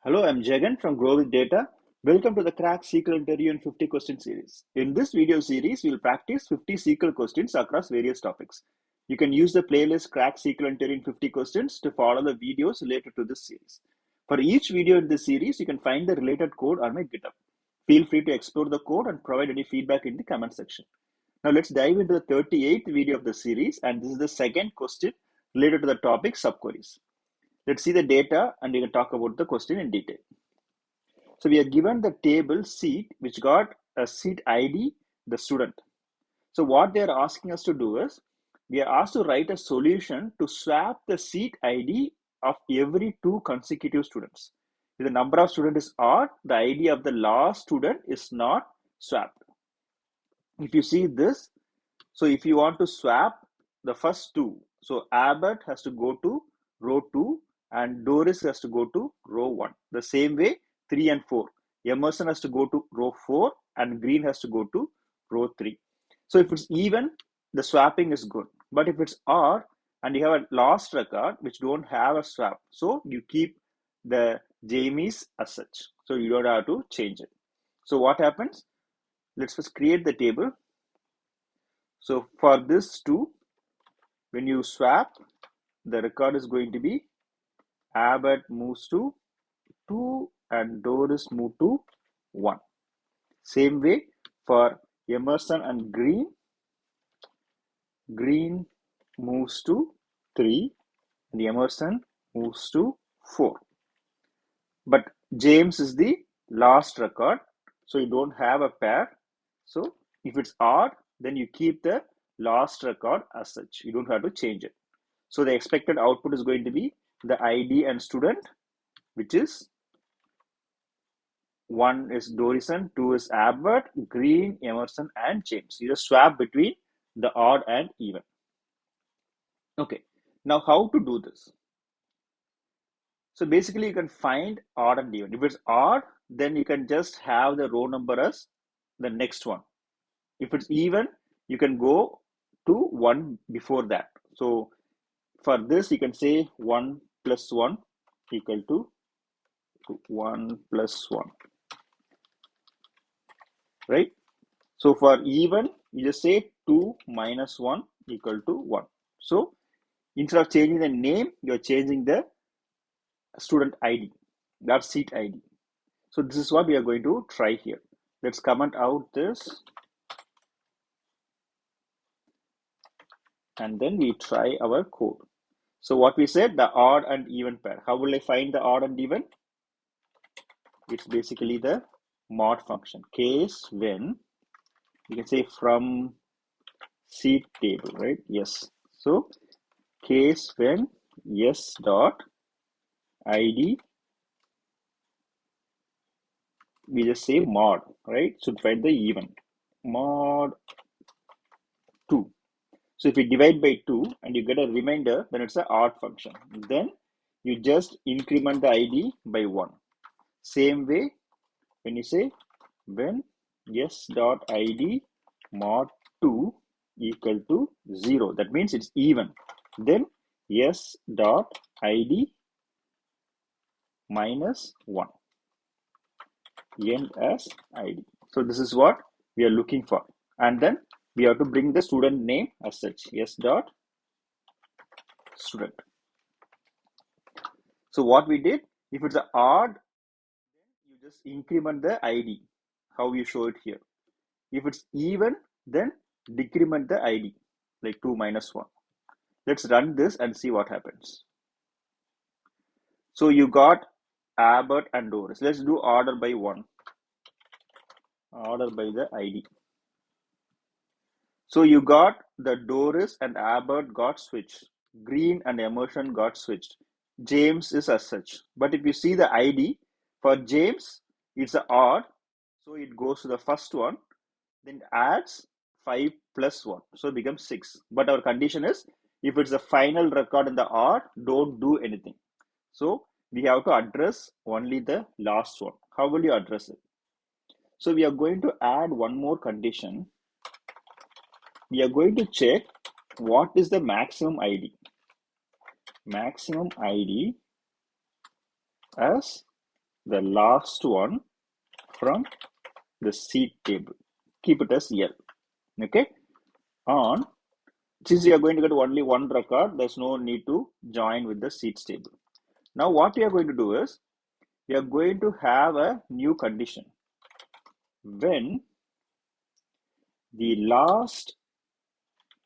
Hello, I'm Jagan from Grow with Data. Welcome to the Crack SQL Interview in 50 question series. In this video series, we'll practice 50 SQL questions across various topics. You can use the playlist Crack SQL Interview in 50 questions to follow the videos related to this series. For each video in this series, you can find the related code on my GitHub. Feel free to explore the code and provide any feedback in the comment section. Now let's dive into the 38th video of the series, and this is the second question related to the topic subqueries. Let's see the data and we can talk about the question in detail. So we are given the table seat which got a seat ID, the student. So what they are asking us to do is, we are asked to write a solution to swap the seat ID of every two consecutive students. If the number of students is odd, the ID of the last student is not swapped. If you see this, so if you want to swap the first two, so Abbott has to go to row 2 and Doris has to go to row 1. The same way 3 and 4. Emerson has to go to row 4 and Green has to go to row 3. So if it's even, the swapping is good. But if it's odd and you have a last record which don't have a swap, so you keep the Jamies as such. So you don't have to change it. So what happens? Let's first create the table. So for this 2, when you swap, the record is going to be Abbott moves to 2 and Doris move to 1. Same way for Emerson and Green, Green moves to 3 and Emerson moves to 4. But James is the last record, so you don't have a pair. So if it's odd, then you keep the last record as such. You don't have to change it. So the expected output is going to be the ID and student, which is 1 is Dorison, 2 is Abbott, Green, Emerson, and James. You just swap between the odd and even. Okay, now how to do this? So basically you can find odd and even. If it's odd, then you can just have the row number as the next one. If it's even, you can go to 1 before that. So for this, you can say 1 plus 1 equal to 1 plus 1, right? So for even, you just say 2 minus 1 equal to 1. So instead of changing the name, you're changing the student ID, that seat ID. So this is what we are going to try here. Let's comment out this. And then we try our code. So what we said, the odd and even pair. How will I find the odd and even? It's basically the mod function. Case when, you can say from seat table, right? Yes. So case when yes dot ID, we just say mod, right? So find the even. Mod 2. So if you divide by 2 and you get a remainder, then it's an odd function. Then you just increment the ID by 1. Same way, when you say when yes dot ID mod 2 equal to 0, that means it's even. Then yes dot ID minus 1, end as ID. So this is what we are looking for. And then we have to bring the student name as such, yes dot student. So what we did, if it's an odd, you just increment the ID, how you show it here. If it's even, then decrement the ID, like 2 minus 1. Let's run this and see what happens. So you got Abbott and Doris. Let's do order by 1. Order by the ID. So you got the Doris and Abbott got switched. Green and Emerson got switched. James is as such. But if you see the ID, for James, it's an odd. So it goes to the first one. Then adds 5 plus 1. So it becomes 6. But our condition is, if it's the final record in the odd, don't do anything. So we have to address only the last one. How will you address it? So we are going to add one more condition. We are going to check what is the maximum ID. Maximum ID as the last one from the seed table. Keep it as L. Okay. On, since you are going to get only one record, there's no need to join with the seeds table. Now what we are going to do is, we are going to have a new condition. When the last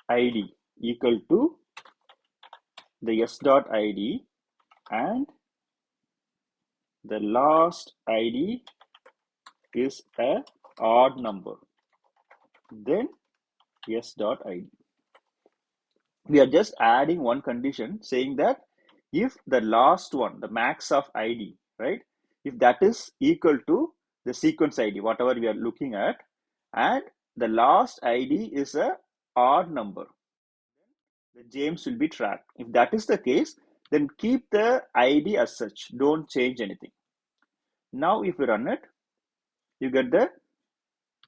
ID equal to the s dot id and the last id is a odd number, then s dot id. We are just adding one condition saying that if the last one, the max of id, right, if that is equal to the sequence id, whatever we are looking at, and the last id is a odd number, the James will be tracked. If that is the case, then keep the id as such, don't change anything. Now if you run it, you get the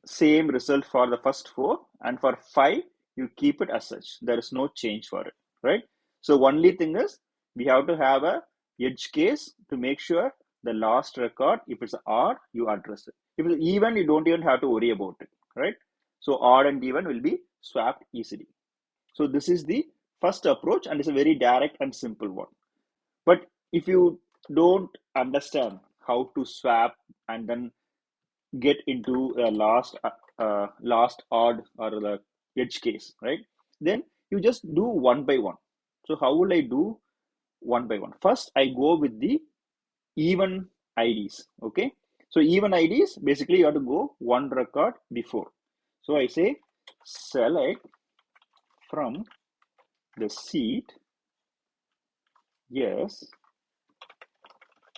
same result for the first 4, and for 5 you keep it as such, there is no change for it, right? So only thing is, we have to have a edge case to make sure the last record, if it's odd, you address it. If it's even, you don't even have to worry about it, right? So odd and even will be swapped easily. So this is the first approach, and it's a very direct and simple one. But if you don't understand how to swap and then get into a last odd or the edge case, right? Then you just do one by one. So how will I do one by one? First, I go with the even IDs. Okay. So even IDs, basically you have to go one record before. So I say select from the seed, yes,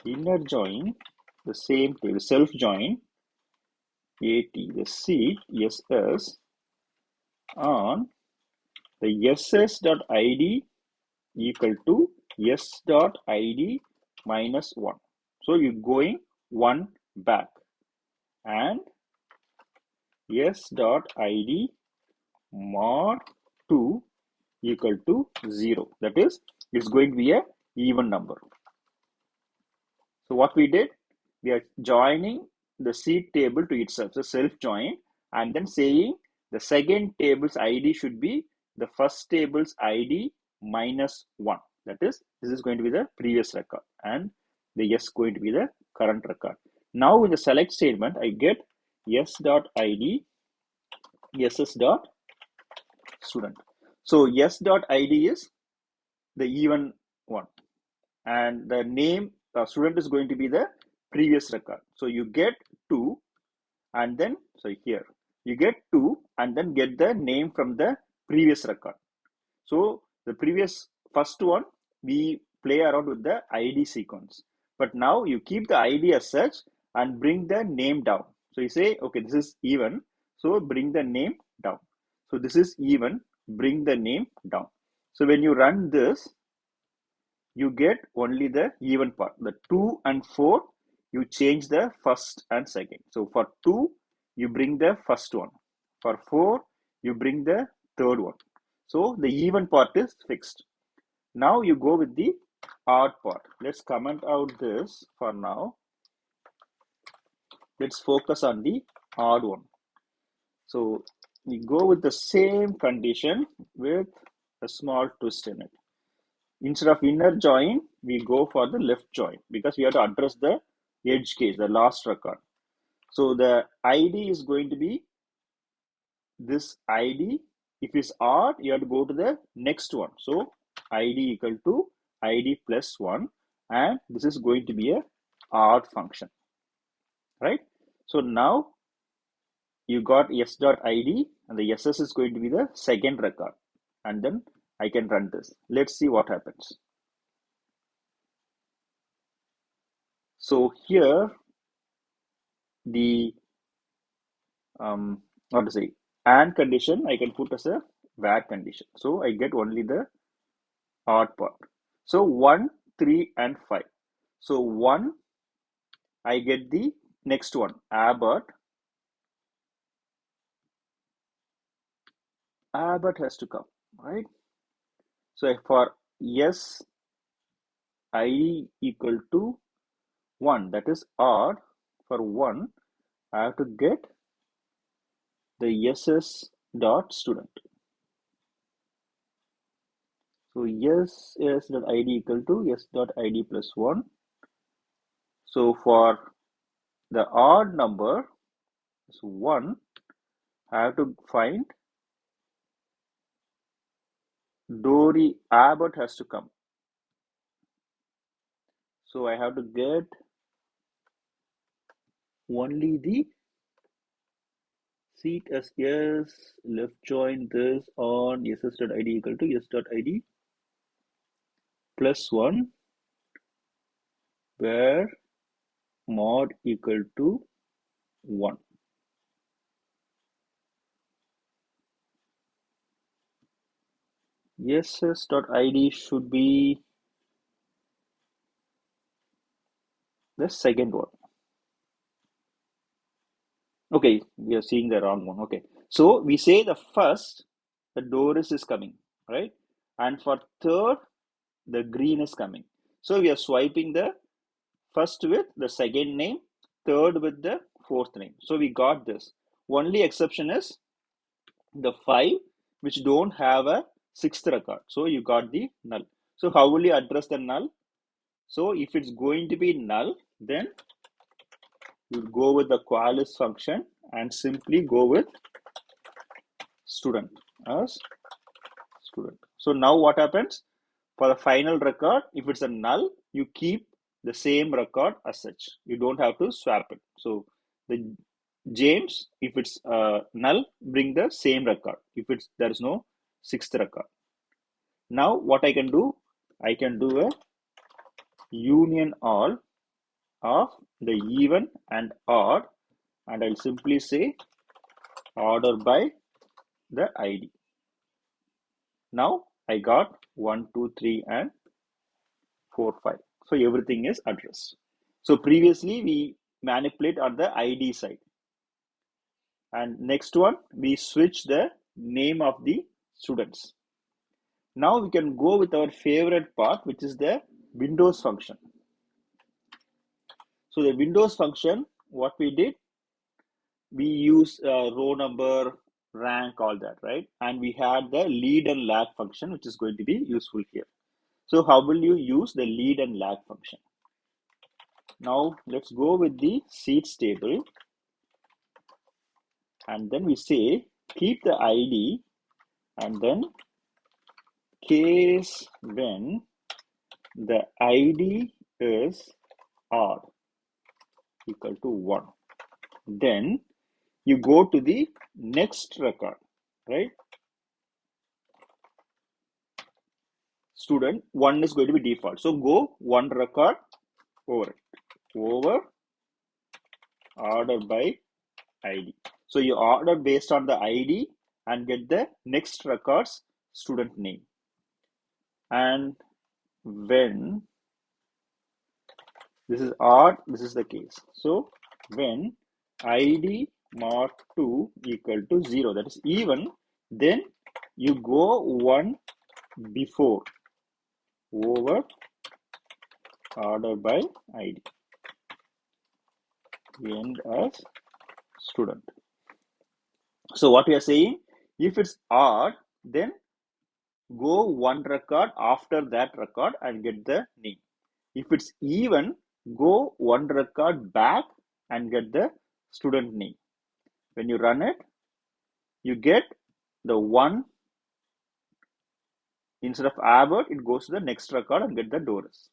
inner join, the same table, self join, at, the seed, ss, on the ss.id equal to s.id minus 1. So you're going 1 back, and s.id mod 2 equal to 0. That is, it's going to be a even number. So what we did, we are joining the seed table to itself, so self join, and then saying the second table's ID should be the first table's ID minus 1. That is, this is going to be the previous record, and the s going to be the current record. Now in the select statement, I get s.id, ss.student. So s.id is the even one, and the name student is going to be the previous record. So you get 2, and then, so here you get 2 and then get the name from the previous record. So the previous first one, we play around with the ID sequence, but now you keep the ID as such and bring the name down. So you say, okay, this is even, so bring the name down. So this is even, bring the name down. So when you run this, you get only the even part. The 2 and 4, you change the first and second. So for 2, you bring the first one. For 4, you bring the third one. So the even part is fixed. Now you go with the odd part. Let's comment out this for now. Let's focus on the odd one. So we go with the same condition with a small twist in it. Instead of inner join, we go for the left join because we have to address the edge case, the last record. So the ID is going to be this ID. If it's odd, you have to go to the next one. So ID equal to ID plus 1, and this is going to be a odd function, right? So now you got s.id, and the ss is going to be the second record, and then I can run this. Let's see what happens. So here the what to say, and condition I can put as a where condition. So I get only the odd part. So 1, 3, and 5. So 1, I get the next one, Abbott. Abbott has to come, right? So for yes, I equal to 1, that is odd. For 1, I have to get the ss dot student. So ss dot id equal to s dot id plus 1. So for the odd number, so 1, I have to find Dory Abbott has to come. So I have to get only the seat as yes, left join this on ss dot id equal to s dot id plus 1, where mod equal to 1. ss dot id should be the second one. Okay, we are seeing the wrong one. Okay, so we say the first, the Doris is coming, right? And for third, the green is coming. So we are swiping the first with the second name, third with the fourth name. So we got this. Only exception is the 5 which don't have a sixth record. So you got the null. So how will you address the null? So if it's going to be null, then you go with the coalesce function and simply go with student as student. So now what happens? For the final record, if it's a null, you keep the same record as such. You don't have to swap it. So the James, if it's null, bring the same record. If it's there is no sixth record. Now what I can do? I can do a union all of the even and odd, and I'll simply say order by the ID. Now I got 1, 2, 3, and 4, 5. So everything is addressed. So previously we manipulate on the ID side. And next one, we switch the name of the students. Now we can go with our favorite part, which is the Windows function. So the Windows function, what we did, we use row number, rank, all that, right? And we had the lead and lag function, which is going to be useful here. So how will you use the lead and lag function? Now let's go with the seats table, and then we say keep the ID, and then case when the ID is odd equal to 1. Then you go to the next record, right? Student 1 is going to be default. So go one record over it, over order by ID. So you order based on the ID and get the next record's student name. And when this is odd, this is the case. So when ID mod 2 equal to 0, that is even, then you go one before over order by ID, end as student. So what we are saying, if it's odd, then go one record after that record and get the name. If it's even, go one record back and get the student name. When you run it, you get the 1 instead of Abbott, it goes to the next record and get the Doris.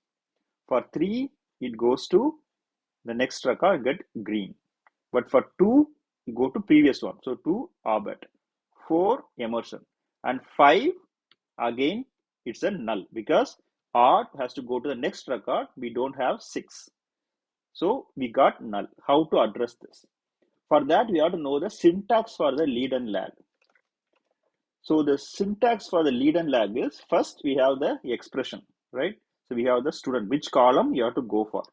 For 3, it goes to the next record and get green. But for 2, you go to previous one. So 2 Abbott, 4 Emerson, and 5 again it's a null because odd has to go to the next record. We don't have 6. So we got null. How to address this? For that, we have to know the syntax for the lead and lag. So the syntax for the lead and lag is, first we have the expression, right? So we have the student, which column you have to go for.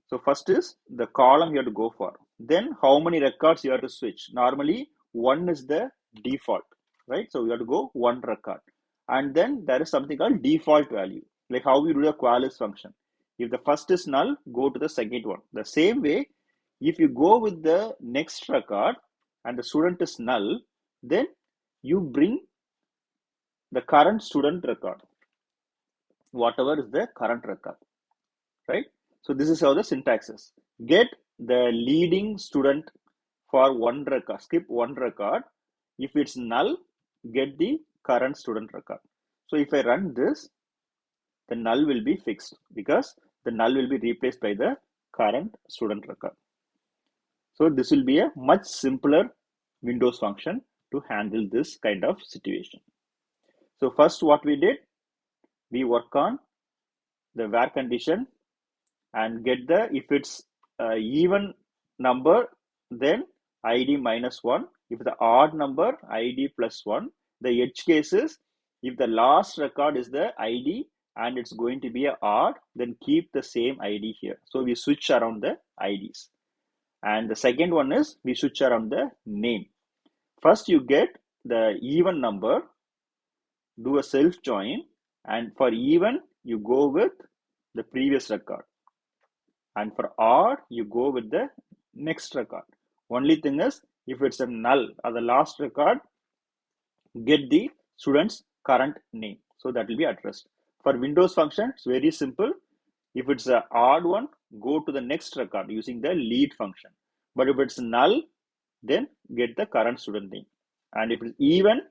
So first is the column you have to go for. Then how many records you have to switch. Normally 1 is the default, right? So you have to go 1 record. And then there is something called default value, like how we do the coalesce function. If the first is null, go to the second one. The same way, if you go with the next record and the student is null, then you bring the current student record, whatever is the current record, right? So this is how the syntax is. Get the leading student for one record, skip one record. If it's null, get the current student record. So if I run this, the null will be fixed because the null will be replaced by the current student record. So this will be a much simpler Windows function to handle this kind of situation. So first what we did, we work on the where condition and get the, if it's even number, then id -1. If the odd number, id +1. The edge cases, if the last record is the id and it's going to be a odd, then keep the same id here. So we switch around the ids. And the second one is we switch around the name. First you get the even number, do a self join, and for even you go with the previous record, and for odd you go with the next record. Only thing is, if it's a null or the last record, get the student's current name. So that will be addressed. For Windows function, it's very simple. If it's an odd one, go to the next record using the lead function. But if it's null, then get the current student name. And if it's even,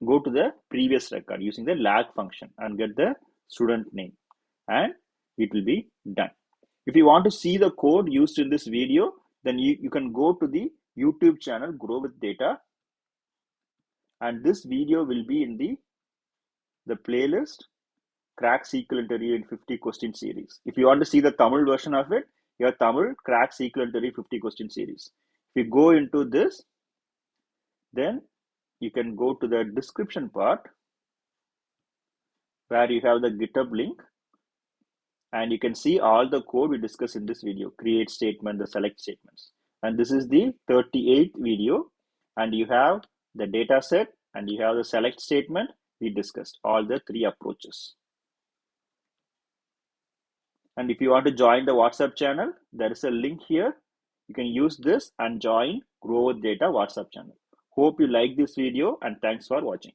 go to the previous record using the lag function and get the student name. And it will be done. If you want to see the code used in this video, then you can go to the YouTube channel Grow with Data. And this video will be in the playlist Crack SQL Interview in 50 question series. If you want to see the Tamil version of it, you have Tamil Crack SQL Interview 50 question series. If you go into this, then you can go to the description part where you have the GitHub link, and you can see all the code we discussed in this video, create statement, the select statements. And this is the 38th video, and you have the data set and you have the select statement. We discussed all the three approaches. And if you want to join the WhatsApp channel, there is a link here. You can use this and join Grow with Data WhatsApp channel. Hope you like this video and thanks for watching.